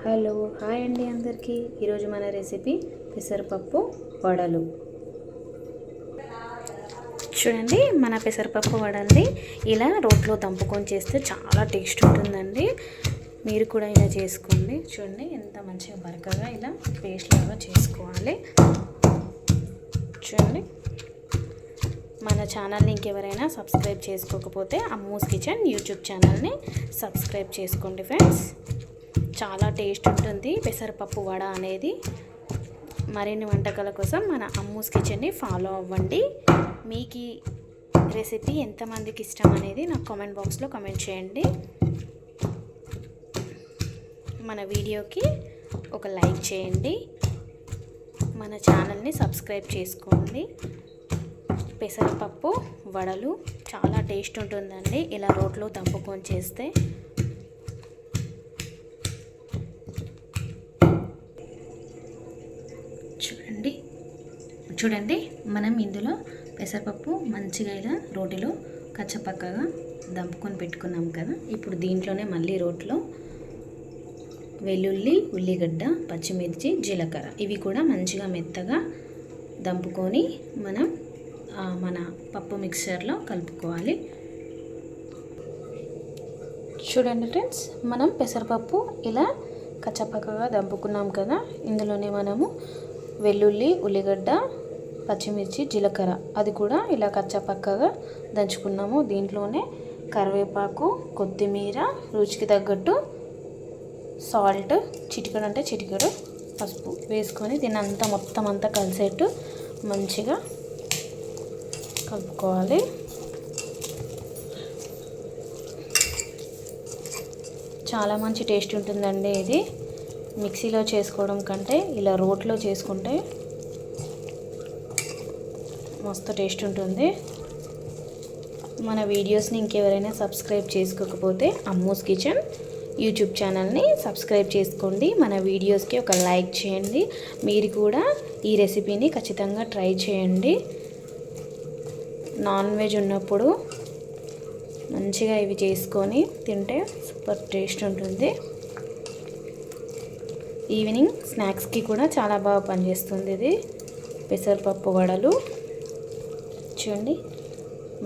Hello hi అండి అందరికీ. ఈరోజు మన రెసిపీ పెసరపప్పు వడలు. చూడండి, మన పెసరపప్పు వడల్ని ఇలా రోట్లో దంపుకొని చేస్తే చాలా టేస్ట్ ఉంటుందండి. మీరు కూడా ఇలా చేసుకోండి. చూడండి ఎంత మంచిగా బరకగా ఇలా పేస్ట్ లాగా చేసుకోవాలి. చూడండి, మన ఛానల్ని ఇంకెవరైనా సబ్స్క్రైబ్ చేసుకోకపోతే అమ్మూస్ కిచెన్ యూట్యూబ్ ఛానల్ని సబ్స్క్రైబ్ చేసుకోండి ఫ్రెండ్స్. చాలా టేస్ట్ ఉంటుంది పెసరపప్పు వడ అనేది. మరిన్ని వంటకాల కోసం మన అమ్మూస్ కిచెన్ని ఫాలో అవ్వండి. మీకు ఈ రెసిపీ ఎంతమందికి ఇష్టం అనేది నాకు కామెంట్ బాక్స్లో కామెంట్ చేయండి. మన వీడియోకి ఒక లైక్ చేయండి. మన ఛానల్ని సబ్స్క్రైబ్ చేసుకోండి. పెసరపప్పు వడలు చాలా టేస్ట్ ఉంటుందండి ఇలా రోట్లో దంపుకొని చేస్తే. చూడండి మనం ఇందులో పెసరపప్పు మంచిగా ఇలా రోటిలో కచ్చపక్కగా దంపుకొని పెట్టుకున్నాం కదా. ఇప్పుడు దీంట్లోనే మళ్ళీ రోట్లో వెల్లుల్లి, ఉల్లిగడ్డ, పచ్చిమిర్చి, జీలకర్ర ఇవి కూడా మంచిగా మెత్తగా దంపుకొని మన పప్పు మిక్చర్లో కలుపుకోవాలి. చూడండి ఫ్రెండ్స్, మనం పెసరపప్పు ఇలా కచ్చపక్కగా దంపుకున్నాం కదా. ఇందులోనే మనము వెల్లుల్లి, ఉల్లిగడ్డ, పచ్చిమిర్చి, జీలకర్ర అది కూడా ఇలా కచ్చపక్కగా దంచుకున్నాము. దీంట్లోనే కరివేపాకు, కొత్తిమీర, రుచికి తగ్గట్టు సాల్ట్, చిటికెడు అంటే చిటికెడు పసుపు వేసుకొని దీన్ని మొత్తం అంతా కలిసేట్టు మంచిగా కలుపుకోవాలి. చాలా మంచి టేస్ట్ ఉంటుందండి ఇది. మిక్సీలో చేసుకోవడం కంటే ఇలా రోట్లో చేసుకుంటే మస్తు టేస్ట్ ఉంటుంది. మన వీడియోస్ని ఇంకెవరైనా సబ్స్క్రైబ్ చేసుకోకపోతే అమ్మూస్ కిచెన్ యూట్యూబ్ ఛానల్ని సబ్స్క్రైబ్ చేసుకోండి. మన వీడియోస్కి ఒక లైక్ చేయండి. మీరు కూడా ఈ రెసిపీని ఖచ్చితంగా ట్రై చేయండి. నాన్ వెజ్ ఉన్నప్పుడు మంచిగా ఇవి చేసుకొని తింటే సూపర్ టేస్ట్ ఉంటుంది. ఈవినింగ్ స్నాక్స్కి కూడా చాలా బాగా పనిచేస్తుంది ఇది పెసరపప్పు వడలు. చూడండి,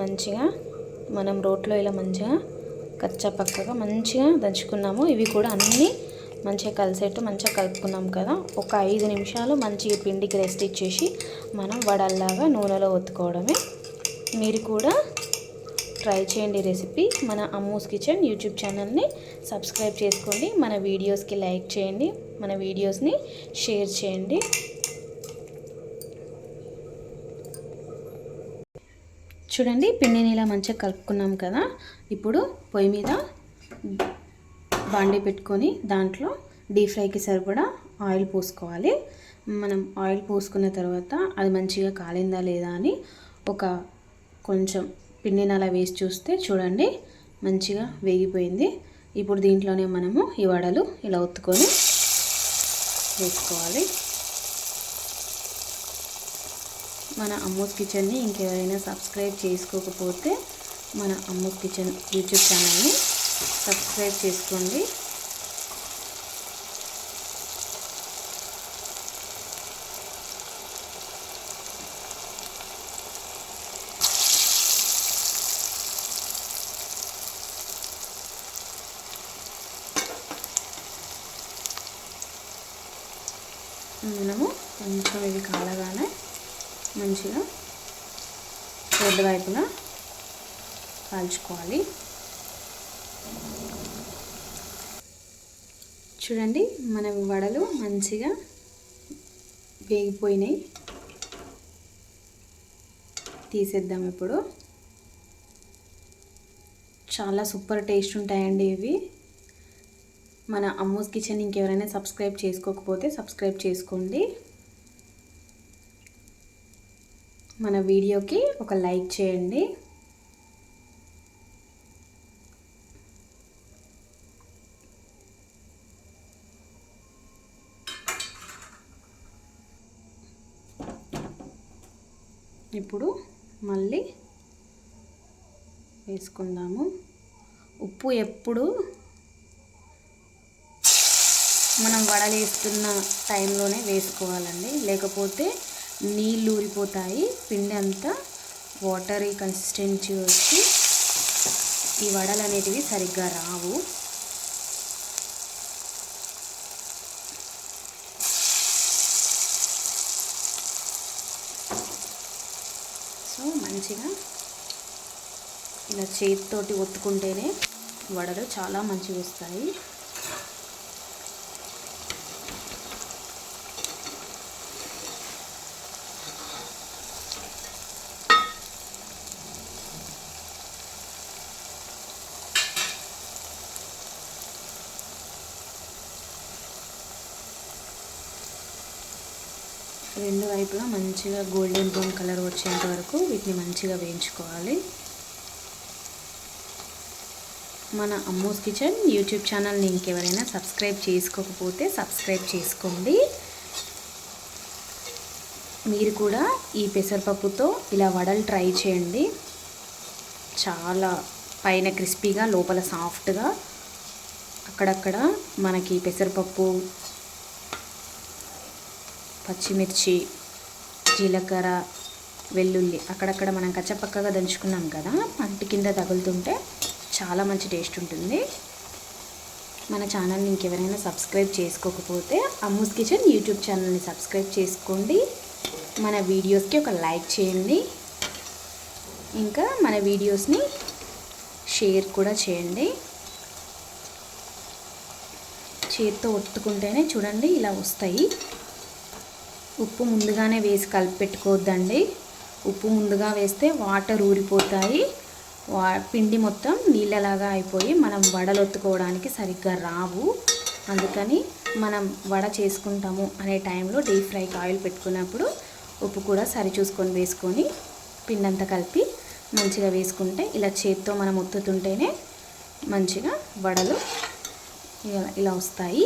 మంచిగా మనం రోట్లో ఇలా మంచిగా కచ్చపక్కగా మంచిగా దంచుకున్నాము. ఇవి కూడా అన్నీ మంచిగా కలిసేట్టు మంచిగా కలుపుకున్నాం కదా. ఒక 5 నిమిషాలు మంచిగా పిండికి రెస్ట్ ఇచ్చేసి మనం వడల్లాగా నూనెలో ఒత్తుకోవడమే. మీరు కూడా ట్రై చేయండి రెసిపీ. మన అమ్మూస్ కిచెన్ యూట్యూబ్ ఛానల్ని సబ్స్క్రైబ్ చేసుకోండి. మన వీడియోస్కి లైక్ చేయండి. మన వీడియోస్ని షేర్ చేయండి. చూడండి, పిండిని ఇలా మంచిగా కలుపుకున్నాం కదా. ఇప్పుడు పొయ్యి మీద బాండీ పెట్టుకొని దాంట్లో డీప్ ఫ్రైకి సరిపడా ఆయిల్ పోసుకోవాలి. మనం ఆయిల్ పోసుకున్న తర్వాత అది మంచిగా కాలిందా లేదా అని కొంచెం పిండిని అలా వేసి చూస్తే చూడండి మంచిగా వేగిపోయింది. ఇప్పుడు దీంట్లోనే మనము ఈ వడలు ఇలా ఒత్తుకొని వేసుకోవాలి. మన అమ్మూస్ కిచెన్ని ఇంకెవరైనా సబ్స్క్రైబ్ చేసుకోకపోతే మన అమ్మూస్ కిచెన్ యూట్యూబ్ ఛానల్ని సబ్స్క్రైబ్ చేసుకోండి. మనము కొంచెం ఇవి కాలగానే మంచిగా రెండు వైపులా కాల్చుకోవాలి. చూడండి, మన వడలు మంచిగా వేగిపోయినాయి. తీసేద్దాం ఇప్పుడు. చాలా సూపర్ టేస్ట్ ఉంటాయండి ఇవి. మన అమ్మూస్ కిచెన్ ఇంకెవరైనా సబ్స్క్రైబ్ చేసుకోకపోతే సబ్స్క్రైబ్ చేసుకోండి. మన వీడియోకి ఒక లైక్ చేయండి. ఇప్పుడు మళ్ళీ వేసుకుందాము. ఉప్పు ఎప్పుడు మనం వడలు వేస్తున్న టైంలోనే వేసుకోవాలండి, లేకపోతే నీళ్ళు ఊరిపోతాయి, పిండి అంతా వాటరీ కన్సిస్టెన్సీ వచ్చి ఈ వడలు అనేటివి సరిగ్గా రావు. సో మంచిగా ఇలా చేతితోటి ఒత్తుకుంటేనే వడలు చాలా మంచిగా వస్తాయి. రెండు వైపులా మంచిగా గోల్డెన్ బ్రౌన్ కలర్ వచ్చేంత వరకు వీటిని మంచిగా వేయించుకోవాలి. మన అమ్మూస్ కిచెన్ యూట్యూబ్ ఛానల్ని ఇంకెవరైనా సబ్స్క్రైబ్ చేసుకోకపోతే సబ్స్క్రైబ్ చేసుకోండి. మీరు కూడా ఈ పెసరపప్పుతో ఇలా వడలు ట్రై చేయండి. చాలా పైన క్రిస్పీగా లోపల సాఫ్ట్గా, అక్కడక్కడ మనకి పెసరపప్పు, పచ్చిమిర్చి, జీలకర్ర, వెల్లుల్లి అక్కడక్కడ మనం కచ్చపక్కగా దంచుకున్నాం కదా, పంటి కింద తగులుతుంటే చాలా మంచి టేస్ట్ ఉంటుంది. మన ఛానల్ని ఇంకెవరైనా సబ్స్క్రైబ్ చేసుకోకపోతే అమ్మూస్ కిచెన్ యూట్యూబ్ ఛానల్ని సబ్స్క్రైబ్ చేసుకోండి. మన వీడియోస్కి ఒక లైక్ చేయండి, ఇంకా మన వీడియోస్ని షేర్ కూడా చేయండి. చేతితో ఒత్తుకుంటేనే చూడండి ఇలా వస్తాయి. ఉప్పు ముందుగానే వేసి కలిపి పెట్టుకోవద్దండి. ఉప్పు ముందుగా వేస్తే వాటర్ ఊరిపోతాయి, పిండి మొత్తం నీళ్ళలాగా అయిపోయి మనం వడలు ఒత్తుకోవడానికి సరిగ్గా రావు. అందుకని మనం వడ చేసుకుంటాము అనే టైంలో డీప్ ఫ్రైకి ఆయిల్ పెట్టుకున్నప్పుడు ఉప్పు కూడా సరి చూసుకొని వేసుకొని పిండి అంతా కలిపి మంచిగా వేసుకుంటే ఇలా చేత్తో మనం ఒత్తుతుంటేనే మంచిగా వడలు ఇలా వస్తాయి.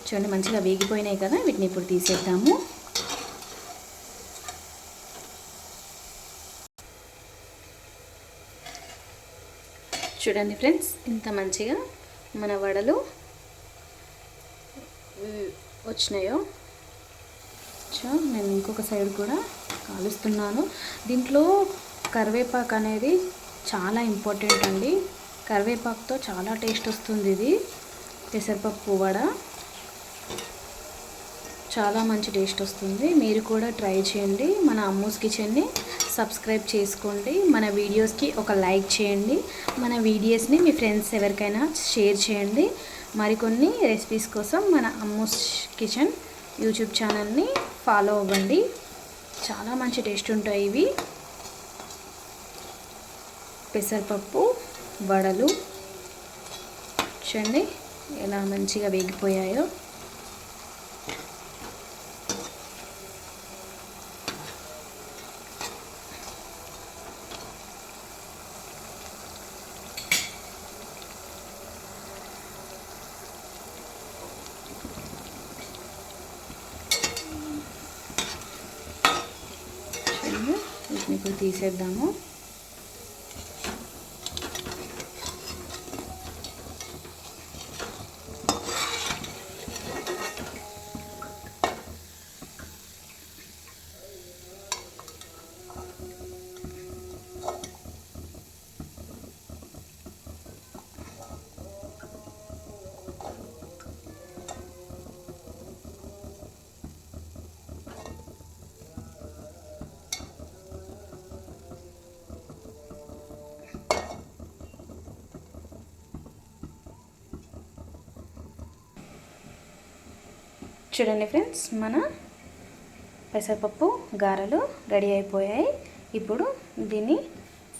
చూడండి మంచిగా వేగిపోయినాయి కదా, వీటిని ఇప్పుడు తీసేద్దాము. చూడండి ఫ్రెండ్స్, ఇంత మంచిగా మన వడలు వచ్చినాయో. నేను ఇంకొక సైడ్ కూడా కాలుస్తున్నాను. దీంట్లో కరివేపాకు అనేది చాలా ఇంపార్టెంట్ అండి. కరివేపాకుతో చాలా టేస్ట్ వస్తుంది. ఇది పెసరపప్పు వడ చాలా మంచి టేస్ట్ వస్తుంది. మీరు కూడా ట్రై చేయండి. మన అమ్మూస్ కిచెన్ని సబ్స్క్రైబ్ చేసుకోండి. మన వీడియోస్కి ఒక లైక్ చేయండి. మన వీడియోస్ని మీ ఫ్రెండ్స్ ఎవరికైనా షేర్ చేయండి. మరికొన్ని రెసిపీస్ కోసం మన అమ్మూస్ కిచెన్ యూట్యూబ్ ఛానల్ని ఫాలో అవ్వండి. చాలా మంచి టేస్ట్ ఉంటాయి ఇవి. పెసరపప్పు వడలు చూడండి ఎలా మంచిగా వేగిపోయాయో. వీటిని ఇప్పుడు తీసేద్దాము. చూడండి ఫ్రెండ్స్, మన పెసరపప్పు గారెలు రెడీ అయిపోయాయి. ఇప్పుడు దీన్ని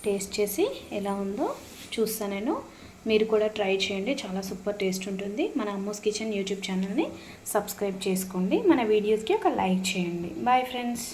టేస్ట్ చేసి ఎలా ఉందో చూస్తాను నేను. మీరు కూడా ట్రై చేయండి, చాలా సూపర్ టేస్ట్ ఉంటుంది. మన అమ్మూస్ కిచెన్ యూట్యూబ్ ఛానల్ని సబ్స్క్రైబ్ చేసుకోండి. మన వీడియోస్కి ఒక లైక్ చేయండి. Bye friends.